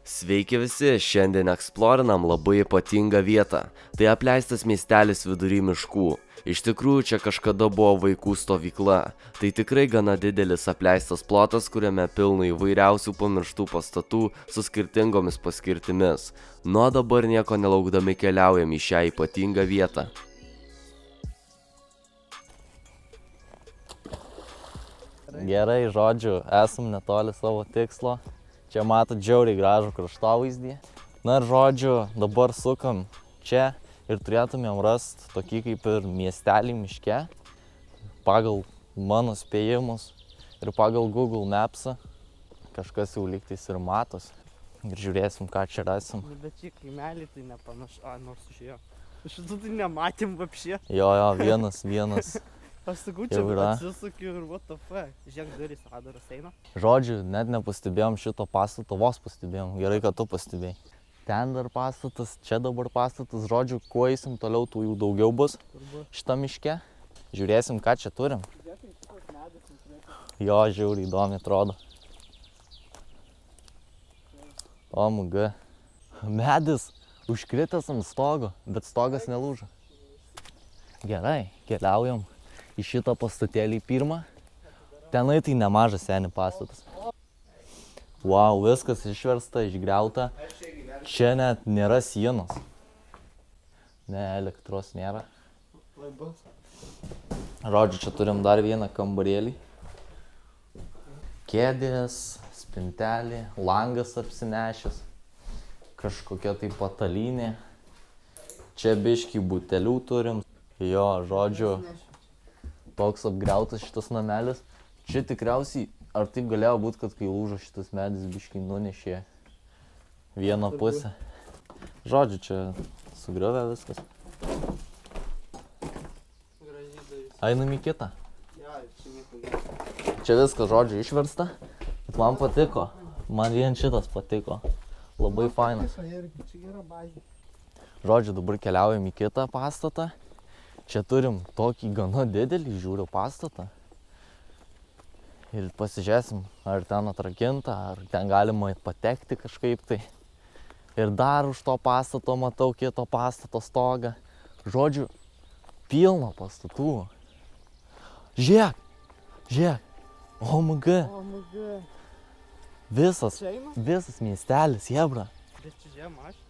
Sveiki visi, šiandien eksplorinam labai ypatingą vietą. Tai apleistas miestelis vidury miškų. Iš tikrųjų čia kažkada buvo vaikų stovykla. Tai tikrai gana didelis apleistas plotas, kuriame pilna įvairiausių pamirštų pastatų su skirtingomis paskirtimis. Nuo dabar nieko nelaukdami keliaujam į šią ypatingą vietą. Gerai, žodžiu, esam netoli savo tikslo. Čia matot žiauriai gražų kraštovaizdį. Na ir žodžiu, dabar sukam čia ir turėtumėm rasti tokį kaip ir miestelį miške. Pagal mano spėjimus ir pagal Google Mapsą kažkas jau lygtais ir matos. Ir žiūrėsim, ką čia rasim. Bet šį kaimelį tai nepanašu, nors išėjo. Šitų tai nematėm vapšė. Jo, vienas. Aš sakau, čia atsisukiu ir what the fuck. Žiūrėk, durys, radaras eina. Žodžiu, net nepastebėjom šito pastato, vos pastebėjom. Gerai, kad tu pastebėjai. Ten dar pastatas, čia dabar pastatas. Žodžiu, kuo eisim toliau, tų jų daugiau bus šitą miške. Žiūrėsim, ką čia turim. Jo, žiauriai įdomi atrodo. OMG. Medis užkritęs ant stogo, bet stogas nelūžo. Gerai, keliaujam į šitą pastatėlį pirmą. Tenai tai nemažas seni pastatas. Wow, viskas išversta, išgriauta. Čia net nėra sienos. Ne, elektros nėra. Žodžiu, čia turim dar vieną kambarėlį. Kėdės, spintelė, langas apsinešęs. Kažkokia tai patalynė. Čia biškį butelių turim. Jo, žodžiu, toks apgriautas šitas namelis. Čia tikriausiai, ar taip galėjo būti, kad kai lūžo šitas medis biškai nunešė vieną pusę. Žodžiu, čia sugriovė viskas. Einam į kitą. Čia viskas, žodžiu, išversta. Bet man patiko. Man vien šitas patiko. Labai fainas. Žodžiu, dabar keliaujam į kitą pastatą. Čia turim tokį gana didelį žiūriu pastatą. Ir pasižiūrėsim, ar ten atrakinta, ar ten galima patekti kažkaip tai. Ir dar už to pastato matau kito pastato stogą. Žodžiu, pilna pastatų. Žiūrėk. OMG. Visas miestelis, jebra. Bet čia mašina.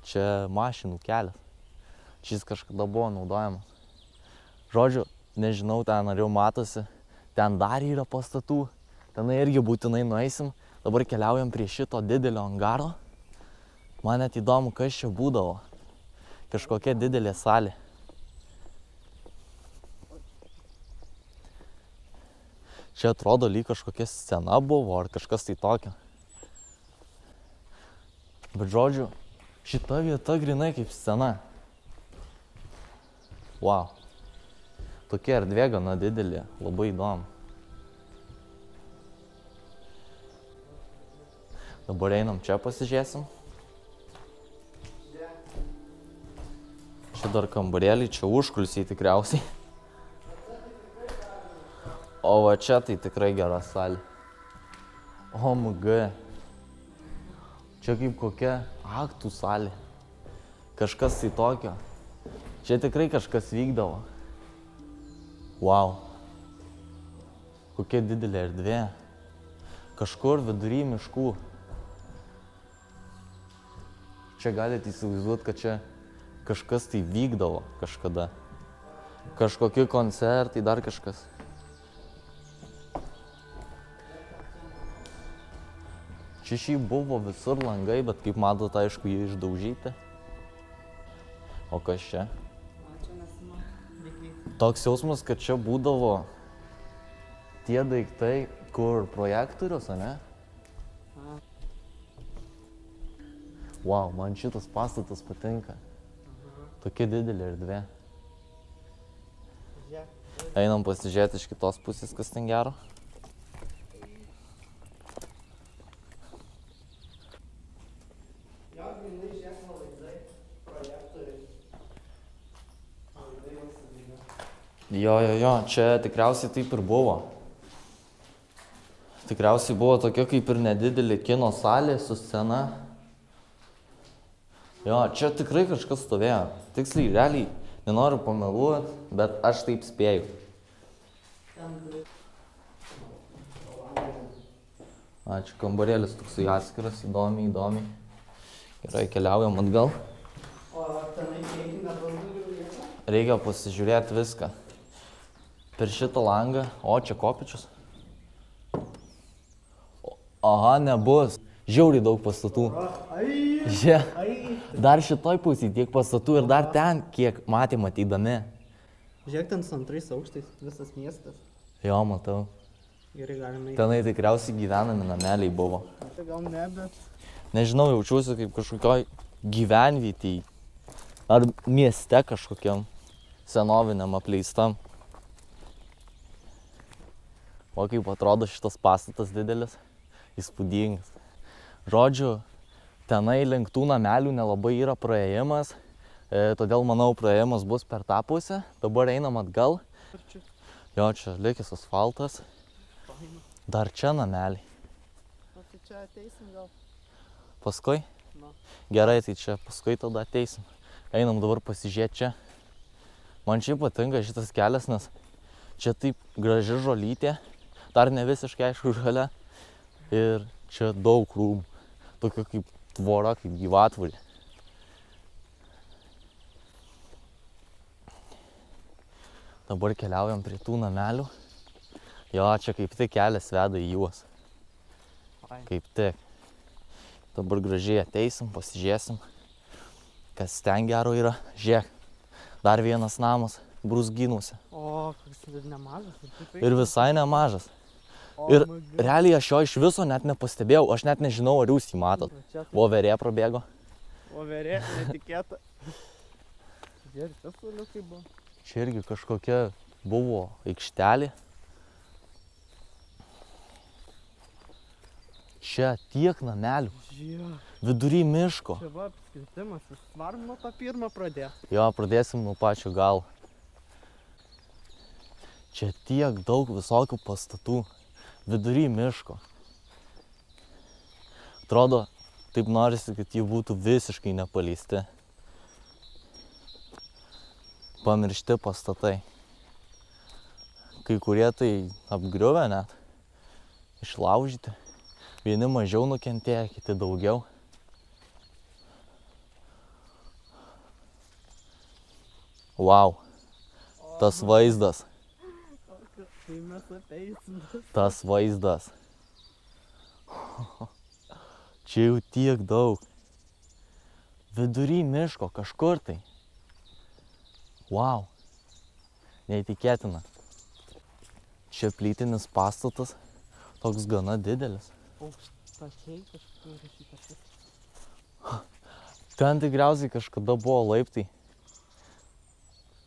Čia mašinų kelias. Šis kažkada buvo naudojamas. Žodžiu, nežinau, ten ar jau matosi. Ten dar yra pastatų. Tenai irgi būtinai nueisim. Dabar keliaujam prie šito didelio angaro. Man net įdomu, kas čia būdavo. Kažkokia didelė salė. Čia atrodo lyg kažkokia scena buvo, ar kažkas tai tokio. Bet žodžiu, šita vieta grynai kaip scena. Wow. Tokia erdvė gana didelė, labai įdomu. Dabar einam čia pasižiūrėsim. Čia dar kambarėlį, čia užkulisiai tikriausiai. O va čia tai tikrai gera salė. OMG. Čia kaip kokia aktų salė. Kažkas tai tokio. Čia tikrai kažkas vykdavo. Wow. Kokia didelė erdvė. Kažkur vidury miškų. Čia galite įsivaizduoti, kad čia kažkas tai vykdavo kažkada. Kažkokie koncertai, dar kažkas. Čia šiaip buvo visur langai, bet kaip matot, aišku, jie išdaužyti. O kas čia? Toks jausmas, kad čia būdavo tie daiktai, kur projektorius, ane? Wow, man šitas pastatas patinka. Tokia didelė erdvė. Einam pasižiūrėti iš kitos pusės, kas ten gero. Jo, čia tikriausiai taip ir buvo. Tikriausiai buvo tokia kaip ir nedidelė kino salė su scena. Jo, čia tikrai kažkas stovėjo. Tiksliai, realiai, nenoriu pameluoti, bet aš taip spėju. Ačiū, kambarėlis toksai atskiras, įdomiai. Gerai, keliaujam atgal. O tenai kiek nebandurių vieta? Reikia pasižiūrėti viską. Per šitą langą. O, čia kopičius. Aha, nebus. Žiauriai daug pastatų. Dar šitoj pusėj tiek pastatų ir dar ten, kiek matėm ateidami. Žiūrėk, ten su 2 aukštais visas miestas. Jo, matau. Gerai, galime eiti. Tenai tikriausiai gyvenami nameliai buvo. Tai gal ne, bet... Nežinau, jaučiuosi kaip kažkokioj gyvenvietėj. Ar mieste kažkokiam senoviniam apleistam. O kaip atrodo šitas pastatas didelis, įspūdingas. Žodžiu, tenai link tų namelių nelabai yra praėjimas, todėl manau praėjimas bus per tą pusę. Dabar einam atgal. Jo, čia likęs asfaltas. Dar čia nameliai. O tai čia ateisim gal? Paskui? Na. Gerai, tai čia paskui tada ateisim. Einam dabar pasižiūrėti čia. Man šiaip patinka šitas kelias, nes čia taip graži žolytė. Dar ne visiškai aišku žalia. Ir čia daug rūmų. Tokia kaip tvora, kaip gyvatvorė. Dabar keliaujam prie tų namelių. Jo, čia kaip tik kelias veda į juos. Kaip tik. Dabar gražiai ateisim, pasižiūrėsim, kas ten gero yra. Žiūrėk, dar vienas namas brūzgynuose. O, koks ir nemažas. Ir visai nemažas. Ir realiai aš jo iš viso net nepastebėjau, aš net nežinau, ar jūs jį matot. Voverė prabėgo. Voverė, netikėta. Žiūrėk, čia suoliukai buvo. Čia irgi kažkokia buvo aikštelė. Čia tiek namelių. Žiūrėk. Vidury miško. Čia va apskritimas, jūs varom nuo to pirmą pradėt. Jo, pradėsim nuo pačio galo. Čia tiek daug visokių pastatų. Vidury miško. Atrodo, taip norisi, kad jie būtų visiškai nepaleisti. Pamiršti pastatai. Kai kurie tai apgriuvę net. Išlaužyti. Vieni mažiau nukentėję, kiti daugiau. Wow. Tas vaizdas. Tai mes ateisim. Tas vaizdas. Čia jau tiek daug. Vidury miško kažkur tai. Wow. Neįtikėtina. Čia plytinis pastatas. Toks gana didelis. Aukštakiai kažkur rašytas. Ten tikriausiai kažkada buvo laiptai.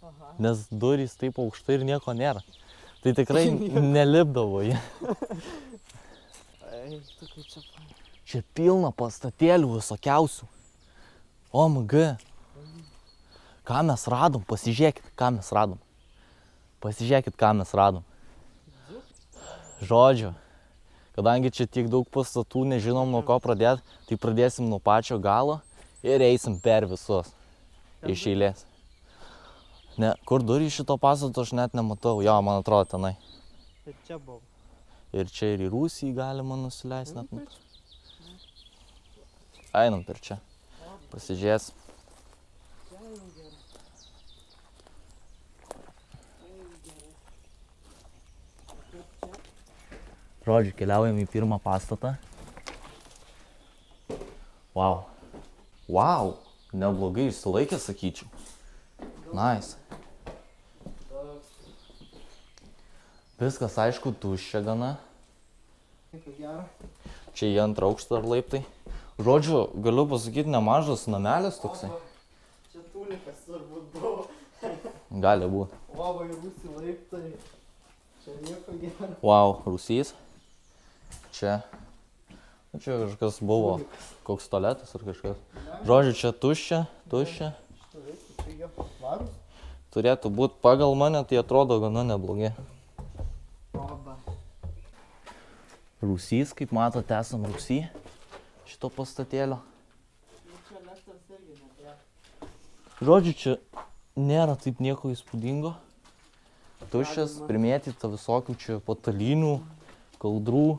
Aha. Nes durys taip aukštai ir nieko nėra. Tai tikrai nelipdavo jie. Ei, tu kaip čia paė. Čia pilna pastatėlių visokiausių. OMG. Ką mes radom? Pasižiūrėkit, ką mes radom. Pasižiūrėkit, ką mes radom. Žodžiu, kadangi čia tiek daug pastatų, nežinom nuo ko pradėti, tai pradėsim nuo pačio galo ir eisim per visus. Iš eilės. Ne, kur durys šito pastato aš net nematau. Jo, man atrodo tenai. Tai čia buvo. Ir čia ir į Rūsį galima nusileisti net. Einam per čia. Pasižiūrės. Žodžiu, keliaujam į pirmą pastatą. Wow. Wow. Neblogai išsilaikė, sakyčiau. Nice. Viskas, aišku, tuščia gana. Čia į antrą aukštą ar laiptai. Žodžiu, galiu pasakyti, nemažas namelis toksai. Čia tūlikas turbūt buvo. Gali būti. Wow, ir Rūsį laiptai. Čia nieko gero. Wow, Rūsys. Čia. Čia kažkas buvo. Koks tualetas ar kažkas. Žodžiu, čia tuščia. Tai jie patvarus. Turėtų būti pagal mane, tai atrodo gana neblogai. Oba. Rūsys, kaip matote, esam rūsy šito pastatėlio. Žodžiu, čia nėra taip nieko įspūdingo. Tuščias, primėtyta visokių čia patalinių, kaldrų.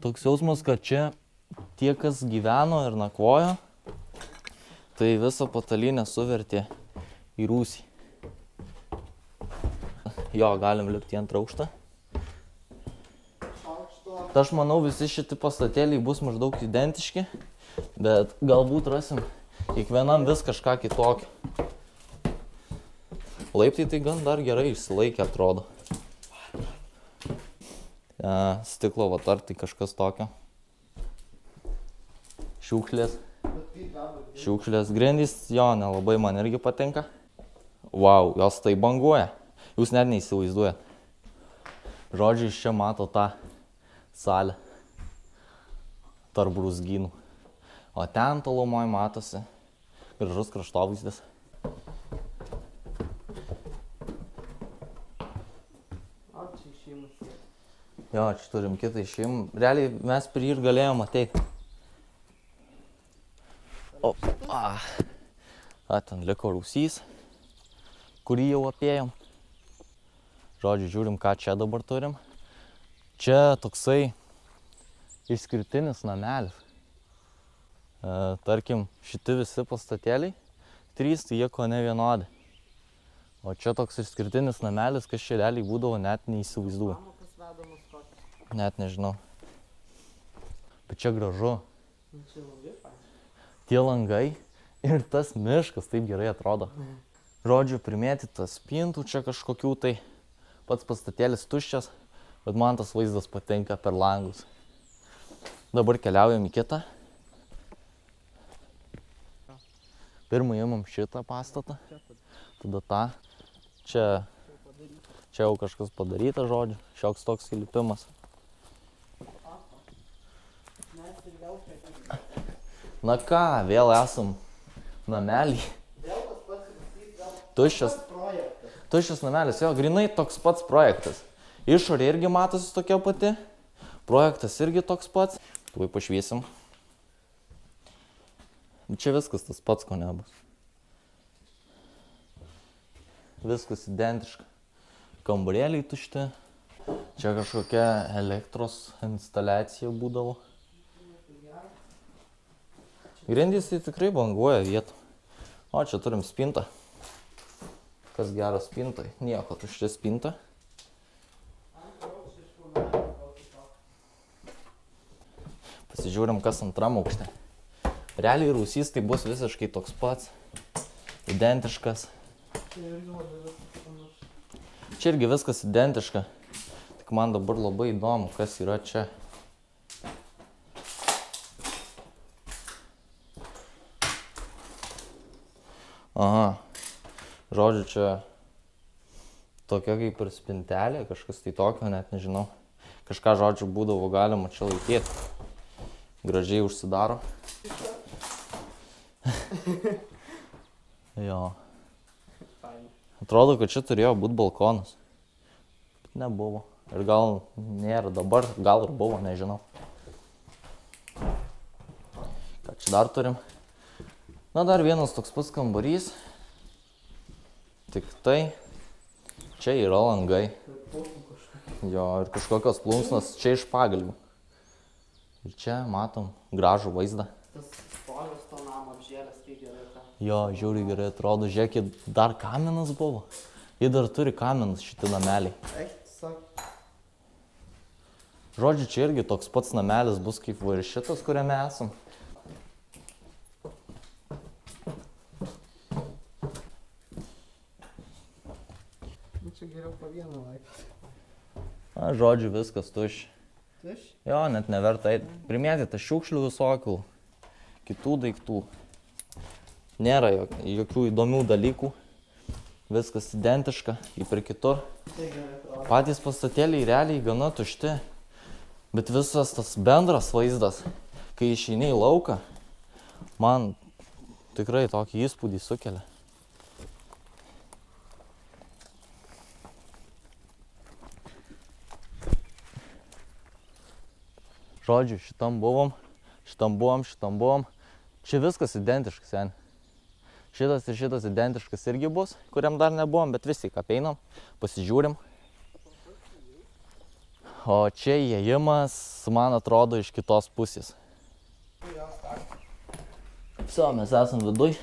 Toks jausmas, kad čia tie, kas gyveno ir nakvojo, tai visą patalinę suvertė į rūsį. Jo, galim lipti į antrą aukštą. Tai aš manau, visi šitie pastatėliai bus maždaug identiški, bet galbūt rasim kiekvienam vis kažką kitokio. Laiptai tai gan dar gerai išsilaikė, atrodo. Stiklo vatartai kažkas tokio. Šiukšlės. Grindys, jo, nelabai man irgi patinka. Vau, jos tai banguoja. Jūs net neįsivaizduojat. Žodžiu, iš čia mato tą salę tarp brūzgynų. O ten tolumoj matosi gražus kraštovaizdis. Jo, čia turim kitą išėjimą. Realiai mes prie ir galėjom ateiti. Ten liko rūsys, kurį jau apėjom. Žodžiu, žiūrim, ką čia dabar turim. Čia toksai išskirtinis namelis. Tarkim, šiti visi pastatėliai, 3, tai jie ko ne vienodi. O čia toks išskirtinis namelis, kas čia realiai būdavo, net neįsivaizduoju. Net nežinau. Bet čia gražu. Tie langai ir tas miškas taip gerai atrodo. Žodžiu, primėtytas spintų čia kažkokių tai. Pats pastatėlis tuščias, bet man tas vaizdas patinka per langus. Dabar keliaujam į kitą. Pirmą imam šitą pastatą, tada tą. Čia jau kažkas padaryta, žodžiu, šioks toks įlipimas. Na ką, vėl esam namelį. Tuščias namelis, jo, grinai toks pats projektas. Išorė irgi matosi tokia pati. Projektas irgi toks pats. Tuoj pašviesim. Čia viskas tas pats, ko nebus. Viskas identiška. Kambarėliai tušti. Čia kažkokia elektros instaliacija būdavo. Grindys tai tikrai banguoja vietą. O, čia turim spintą. Kas geras spintoj? Nieko, tuščia spinta. Pasižiūrim, kas antram aukšte. Realiai rūsys tai bus visiškai toks pats. Identiškas. Čia irgi viskas identiška. Tik man dabar labai įdomu, kas yra čia. Aha. Žodžiu, čia tokia kaip ir spintelė, kažkas tai tokio, net nežinau. Kažką, žodžiu, būdavo galima čia laikyti. Gražiai užsidaro. Jo. Atrodo, kad čia turėjo būti balkonas. Bet nebuvo. Ir gal nėra dabar, gal ir buvo, nežinau. Ką čia dar turim? Na, dar vienas toks pats kambarys. Tik tai čia yra langai. Jo, ir kažkokios plunksnos čia iš pagalvių. Ir čia matom gražų vaizdą. Tas stogas to namo apžėlės, kaip gerai tą. Jo, žiūri gerai atrodo. Žiūrėkit, dar kaminas buvo. Jie dar turi kaminus šitie nameliai. Žodžiu, čia irgi toks pats namelis bus kaip va ir šitas, kuriame esam. Čia geriau po vieną laiptą. Na, žodžiu, viskas tuščia. Tuščia? Jo, net neverta eiti. Primėtyta šiukšlių visokių, kitų daiktų. Nėra jokių įdomių dalykų. Viskas identiška, kaip ir kitur. Patys pastatėliai realiai gana tušti. Bet visas tas bendras vaizdas, kai išeini į lauką, man tikrai tokį įspūdį sukelia. Žodžiu, šitam buvom. Čia viskas identiškas, sen. Šitas ir šitas identiškas irgi bus, kuriam dar nebuvom, bet vis tik apeinam, pasižiūrim. O čia įėjimas, man atrodo, iš kitos pusės. Vso, mes esam viduj.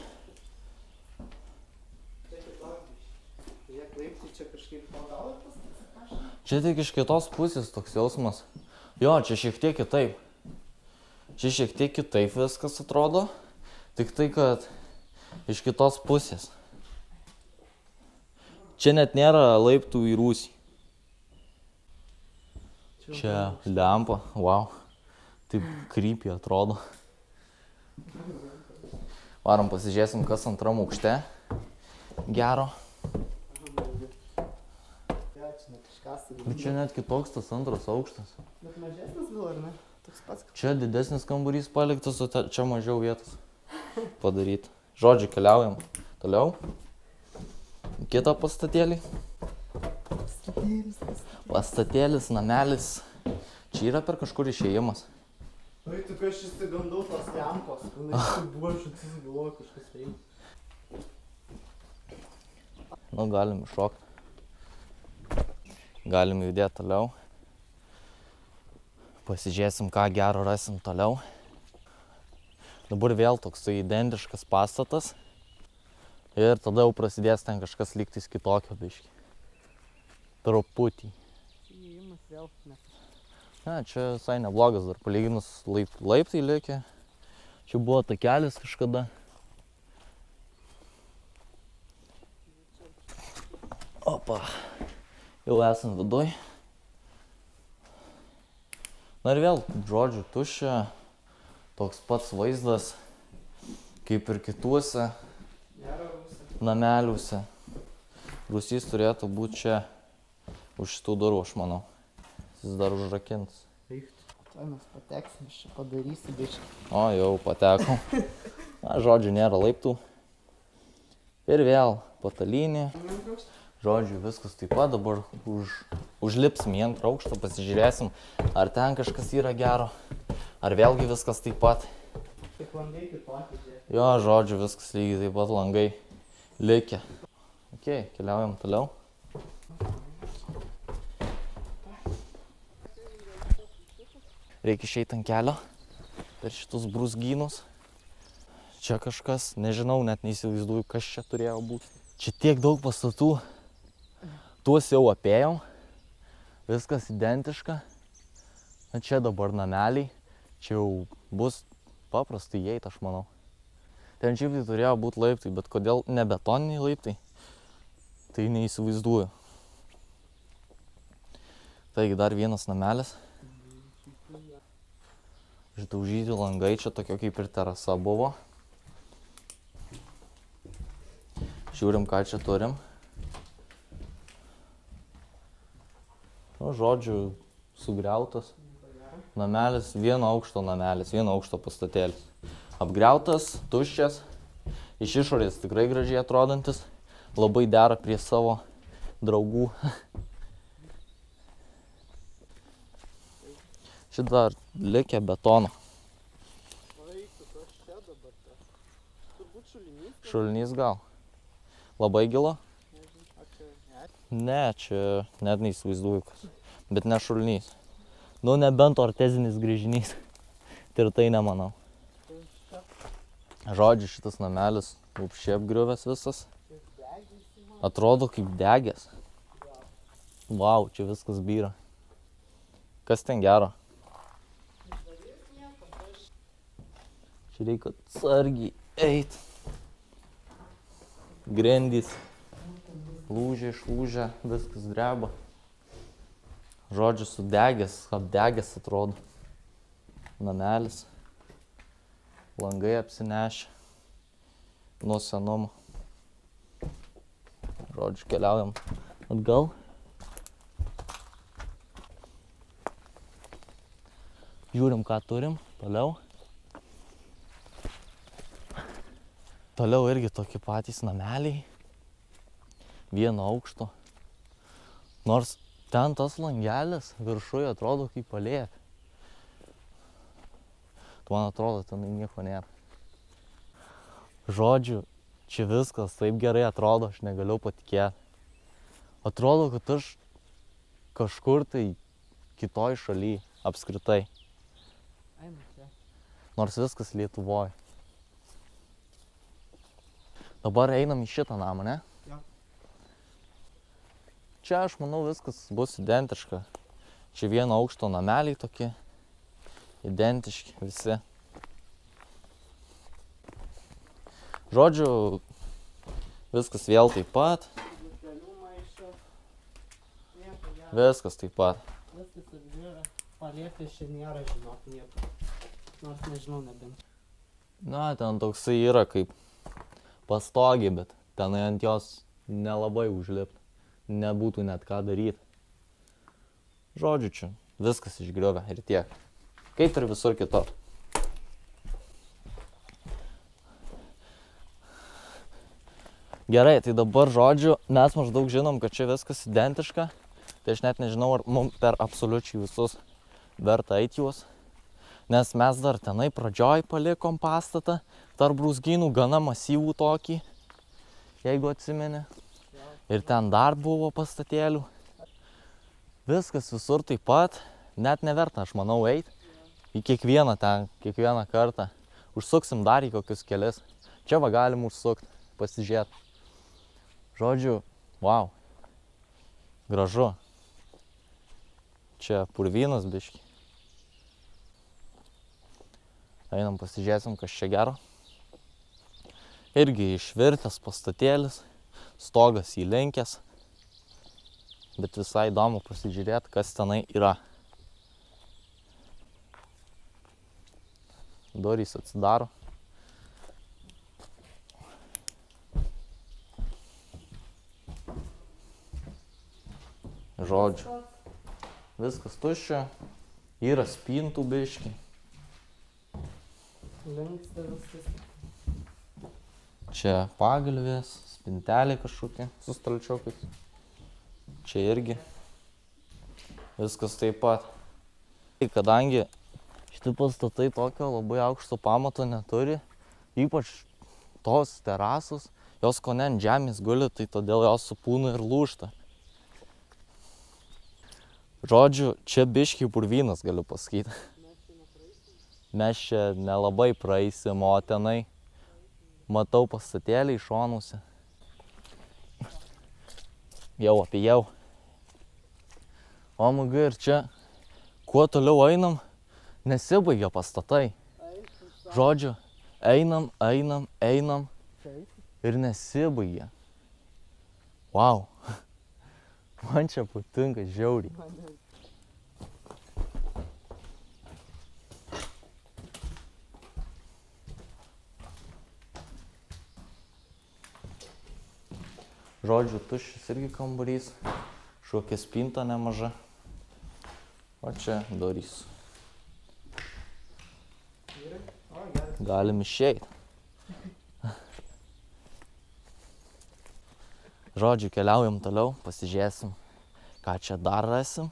Čia tik iš kitos pusės toks jausmas. Jo, čia šiek tiek kitaip. Čia šiek tiek kitaip viskas atrodo. Tik tai, kad iš kitos pusės. Čia net nėra laiptų į rūsį. Čia lempa, wow. Taip creepy atrodo. Varom pasižiūrėsim, kas antram aukšte. Gero. Bet čia net kitoks tas antras aukštas. Bet mažesnis gal, ar ne? Toks pats. Čia didesnis kambarys paliktas, o čia mažiau vietos padaryti. Žodžiu, keliaujam toliau. Kitą pastatėlį. Pastatėlis, namelis. Čia yra per kažkur išėjimas. Oi, tu aš įsigandau tos lempos. Kai buvo šitas galvoju kažkas reikia. Nu, galim iššokti. Galim judėti toliau. Pasižiūrėsim, ką gero rasim toliau. Dabar vėl toksai identiškas pastatas. Ir tada jau prasidės ten kažkas lygtais kitokio biškį. Truputį. Įėjimas vėl. Ne, čia visai neblogas dar palyginus laiptai likę. Čia buvo takelis kažkada. Opa. Jau esam viduj. Na ir vėl, žodžiu, tuščia. Toks pats vaizdas, kaip ir kituose nameliuose. Rūsys turėtų būti čia už šitų durų, aš manau. Jis dar užrakintas. Tuoj mes pateksim, aš čia padarysiu biškį. O, jau patekom. Na, žodžiu, nėra laiptų. Ir vėl patalynė. Žodžiu, viskas taip pat, dabar užlipsim į antrą aukštą, pasižiūrėsim, ar ten kažkas yra gero, ar vėlgi viskas taip pat. Tik langai kitokie, žiūrėk. Jo, žodžiu, viskas lygiai taip pat langai likę. Ok, keliaujam toliau. Reikia išeiti ant kelio per šitus brūzgynus. Čia kažkas, nežinau, net neįsivaizduoju, kas čia turėjo būti. Čia tiek daug pastatų. Tuos jau apėjom, viskas identiška. Na čia dabar nameliai, čia jau bus paprastai įeit, aš manau. Ten šiaip tai turėjo būti laiptai, bet kodėl ne betoniniai laiptai, tai neįsivaizduoju. Taigi dar vienas namelis. Išdaužyti langai, čia tokia kaip ir terasa buvo. Žiūrim, ką čia turim. Nu, žodžiu, sugriautas namelis, vieno aukšto pastatėlis. Apgriautas, tuščias, iš išorės tikrai gražiai atrodantis, labai dera prie savo draugų. Šitą dar likę betono. Šulinys gal. Labai gilo? Ne, čia net neįsivaizduoju kas. Bet ne šulinys. Nu, nebent ortezinis grįžinys. Tai ir tai nemanau. Žodžiu, šitas namelis upšė apgriuvęs visas. Atrodo kaip degęs. Vau, čia viskas byra. Kas ten gero? Čia reikia atsargiai eit. Grindys. Lūžė, išlūžė, viskas dreba. Žodžiu, sudegęs, apdegęs atrodo. Namelis. Langai apsinešę. Nuo senumo. Žodžiu, keliaujam atgal. Žiūrim, ką turim. Toliau. Toliau irgi tokie patys nameliai. Vieno aukšto. Nors ten tas langelis viršuje atrodo kaip palėpė. Man atrodo, ten nieko nėra. Žodžiu, čia viskas taip gerai atrodo, aš negaliu patikėti. Atrodo, kad aš kažkur tai kitoj šaly apskritai. Nors viskas Lietuvoje. Dabar einam į šitą namą, ne? Jo. Čia, aš manau, viskas bus identiška. Čia vieno aukšto nameliai tokie. Identiški visi. Žodžiu, viskas vėl taip pat. Butelių maišas. Nieko gero. Viskas taip pat. Viskas apžiūra. Palėpės čia nėra, žinok, nieko. Nors nežinau, nebent. Na, ten toksai yra kaip pastogė, bet tenai ant jos nelabai užlipt. Nebūtų net ką daryti. Žodžiu, čia viskas išgriuvę ir tiek. Kaip ir visur kitur. Gerai, tai dabar žodžiu, mes maždaug žinom, kad čia viskas identiška. Tai aš net nežinau, ar mums per absoliučiai visus verta eiti juos. Nes mes dar tenai pradžioj palikom pastatą tarp brūzgynų, gana masyvų tokį, jeigu atsimeni. Ir ten dar buvo pastatėlių. Viskas visur taip pat, net neverta, aš manau, eiti. Į kiekvieną ten, kiekvieną kartą. Užsuksim dar į kokius kelis. Čia va galim užsukti, pasižiūrėti. Žodžiu, wow. Gražu. Čia purvynas biški. Einam pasižiūrėsim, kas čia gero. Irgi išvirtęs pastatėlis, stogas įlenkęs. Bet visai įdomu pasižiūrėti, kas tenai yra. Durys atsidaro. Žodžiu, viskas tuščia, yra spintų biški. Linksta viskas. Čia pagalvės, spintelė kažkokia su stalčiokais. Čia irgi viskas taip pat. Kadangi šitie pastatai tokio labai aukšto pamato neturi, ypač tos terasos, jos kone ant žemės guli, tai todėl jos supūna ir lūžta. Žodžiu, čia biški purvynas, galiu pasakyti. Mes čia nelabai praeisim, o tenai matau pastatėlį iš šonuose. Jau apėjau. OMG, ir čia, kuo toliau einam, nesibaigia pastatai. Žodžiu, einam ir nesibaigia. Wow. Man čia patinka žiauriai. Žodžiu, tuščias irgi kambarys. Šokia spinta nemaža. O čia durys. Galim išeiti. Žodžiu, keliaujam toliau, pasižiūrėsim, ką čia dar rasim,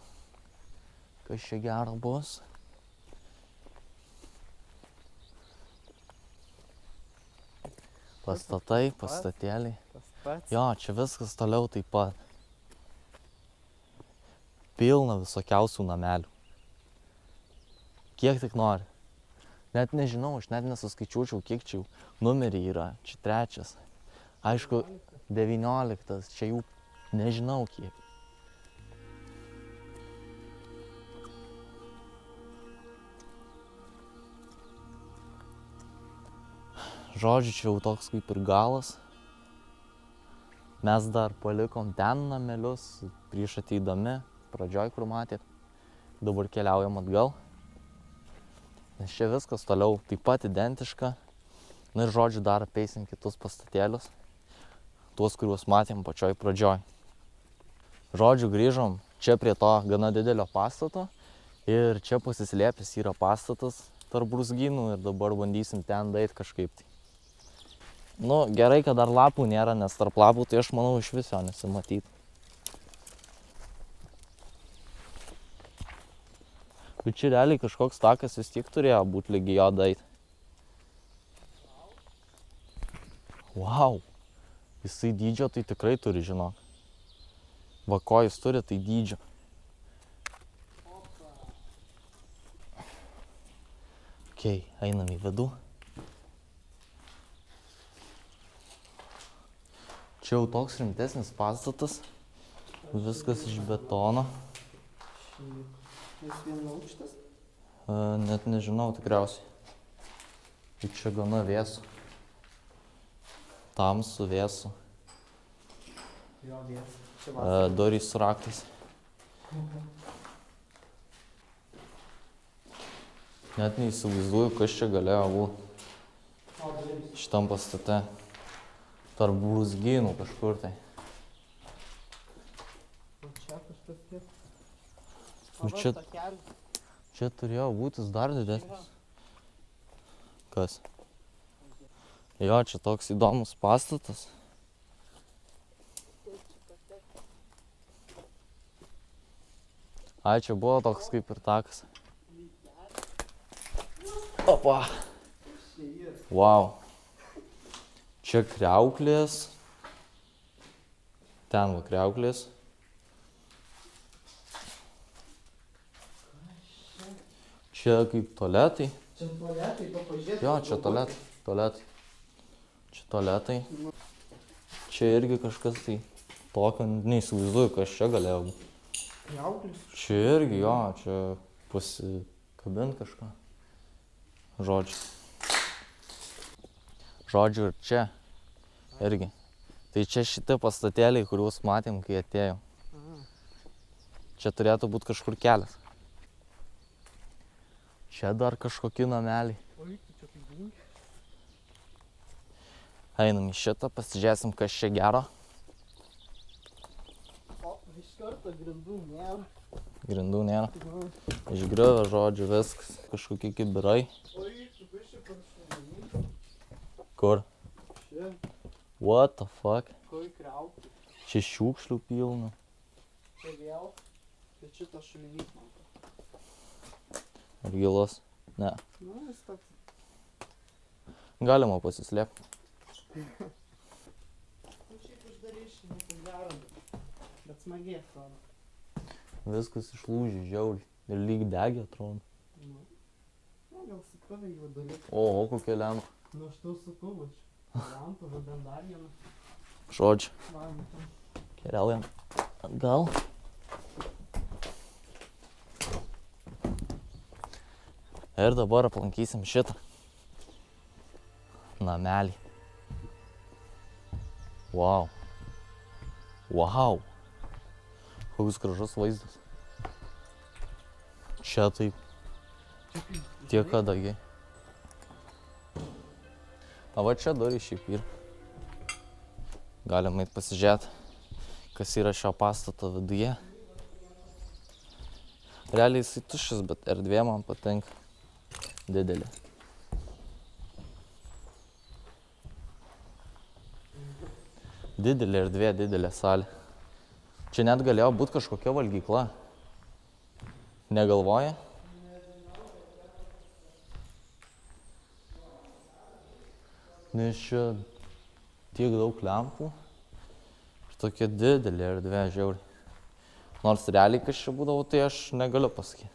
kas čia gero bus. Pastatai, pastatėliai. Jo, čia viskas toliau taip pat. Pilna visokiausių namelių. Kiek tik nori. Net nežinau, aš net nesuskaičiuočiau, kiek čia numeriai yra. Čia 3. Aišku, 19, čia jų nežinau kiek. Žodžiu, čia jau toks kaip ir galas. Mes dar palikom ten namelius prieš ateidami, pradžioj, kur matėt. Dabar keliaujam atgal. Nes čia viskas toliau taip pat identiška. Na ir žodžiu, dar apeisim kitus pastatėlius. Tuos, kuriuos matėm pačioj pradžioj. Žodžiu, grįžom čia prie to gana didelio pastato. Ir čia pasislėpęs yra pastatas tarp brūzgynų ir dabar bandysim ten daeit kažkaip tai. Nu, gerai, kad dar lapų nėra, nes tarp lapų tai aš manau iš viso nesimatyt. Bet čia realiai kažkoks takas vis tiek turėjo būti lygiai jo dait. Wow. Jisai dydžio tai tikrai turi, žinok. Va ko jis turi, tai dydžio. Okei, einam į vidų. Čia jau toks rimtesnis pastatas. Viskas iš betono. Jis vienaukštis? Net nežinau tikriausiai. Ir čia gana vėsu. Tamsu, vėsu. Jo, vėsu. Čia vasara. Durys su raktais. Net neįsivaizduoju, kas čia galėjo būti šitam pastate. Tarp brūzgynų kažkur tai. O čia kažkas tiek. Bet čia turėjo būtis dar didesnis. Kas? Jo, čia toks įdomus pastatas. Ai, čia buvo toks kaip ir takas. Opa. Wow. Čia kriauklės. Ten va kriauklės. Čia kaip tualetai. Čia tualetai, pažiūrėti. Jo, čia tualetai. Čia tualetai. Čia irgi kažkas tai tokio, neįsivaizduoju, kas čia galėjo būti. Kriauklės. Čia irgi, jo, čia pasikabint kažką. Žodžiu ir čia irgi. Tai čia šitie pastatėliai, kuriuos matėm, kai atėjom. Čia turėtų būti kažkur kelias. Čia dar kažkokie nameliai. Oi, čia tai būna. Einam į šitą, pasižiūrėsim, kas čia gero. O, iš karto grindų nėra. Grindų nėra. Išgriovė, žodžiu, viskas. Kažkokie kibirai. Oi, tu biškai paršuminys. Kur? Čia, What the fuck? koi kriauklės. Čia šiukšlių pilna. Čia vėl. Bet šitas šulinys man. Ar gilus? Ne. Nu, jis toks. Galima pasislėpti. Tu šiaip uždaryši, nieko gero. Bet smagiai atrodo. Viskas išlūžė žiauriai. Ir lyg degė atrodo. Nu, gal supavai jau dalyk. O, kokia lempa. Nu, aš tau sakau, aš. Lampa, vadam dar vieną. Žodžiu. Va, matom. Keliaujam atgal. Ir dabar aplankysim šitą namelį. Wow. Wow. Koks gražus vaizdas. Čia taip. Tiek kadagiai. O va čia durys šiaip yra. Galim eit pasižiūrėti, kas yra šio pastato viduje. Realiai jisai tuščias, bet erdvė man patinka. Didelė. Didelė erdvė, didelė salė. Čia net galėjo būti kažkokia valgykla. Negalvoji? Nes čia tiek daug lempų. Ir tokia didelė erdvė, žiauriai. Nors realiai kas čia būdavo, tai aš negaliu pasakyti.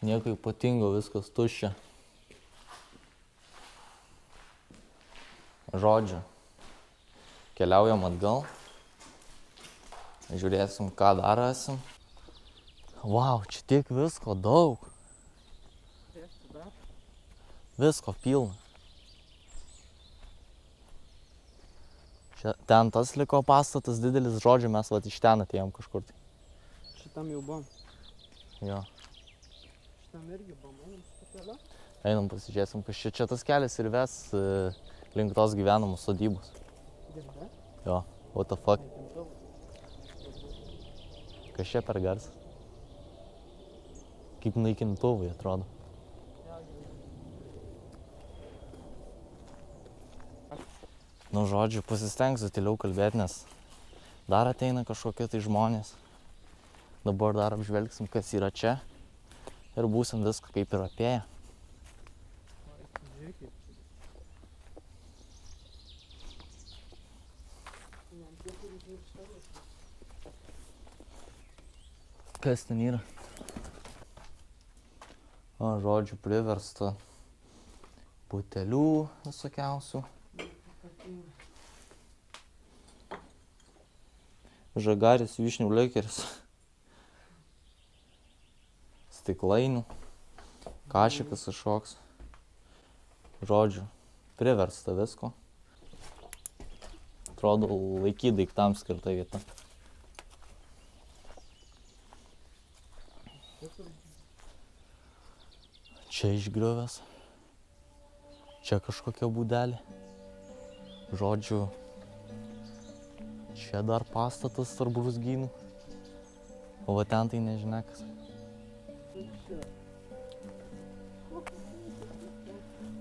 Nieko ypatingo, viskas tuščia. Žodžiu, keliaujam atgal. Žiūrėsim, ką dar rasim. Vau, čia tiek visko daug. Visko pilna. Čia, ten tas liko pastatas didelis, žodžiu, mes vat iš ten atėjom kažkur tai. Šitam jau buvom. Jo. Šitam irgi buvom, einam su keliu. Einam pasižiūrėsim, kas čia tas kelias ir ves link tos gyvenamos sodybos. Girdė? Jo, what the fuck. Naikintuvas. Kas čia per garsas? Kaip naikintuvai atrodo. Nu, žodžiu, pasistengsiu tyliau kalbėti, nes Dar ateina kažkokie tai žmonės. Dabar dar apžvelgsim, kas yra čia. Ir būsim viską kaip ir apėję. Kas ten yra? Žodžiu, priversta butelių visokiausių. Žagaris, vyšnių likeris. Stiklainių. Kašikas kažkoks. Žodžiu, priversta visko. Atrodo, laikyti daiktams skirta vieta. Čia išgriuvęs. Čia kažkokia būdelė. Žodžiu, čia dar pastatas tarp brūzgynų. O va ten tai nežinia kas.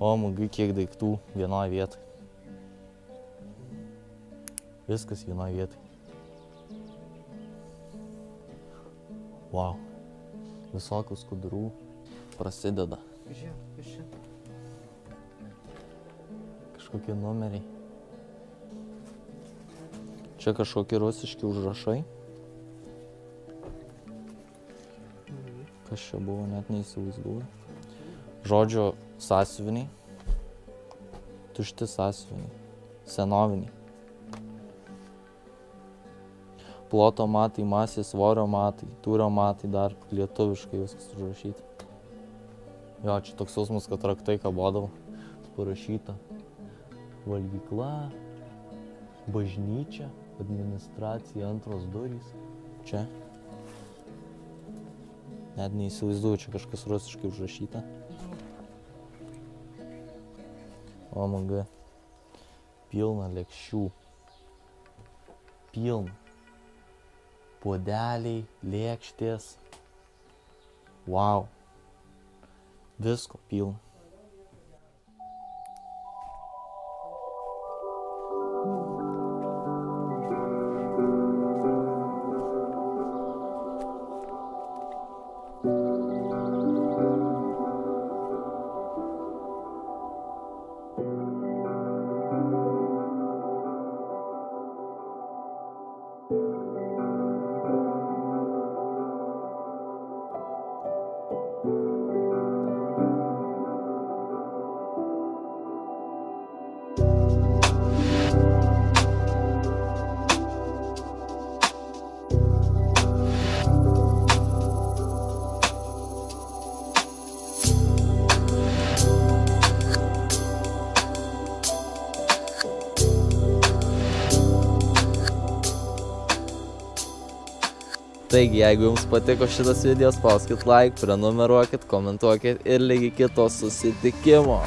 O, mugai, kiek daiktų vienoje vietoje. Viskas vienoje vietoje. Wow. Visokių skudurų prasideda. Kažkokie numeriai. Čia kažkokie rusiški užrašai. Kas čia buvo, net neįsivaizduoju. Žodžio sąsiuviniai. Tušti sąsiuviniai. Senoviniai. Ploto matai, masės, svorio matai, tūrio matai, dar lietuviškai viskas užrašyta. Jo, čia toks jausmas, kad raktai kabodavo. Parašyta valgykla, bažnyčia, administracija, antros durys. Čia. Net neįsivaizduoju, čia kažkas rusiškai užrašyta. O, maga. Pilna lėkščių. Pilna. Puodeliai, lėkštės. Wow. Visko pilna. Taigi, jeigu jums patiko šitas video, spauskit like, prenumeruokit, komentuokit ir lygiai kito susitikimo.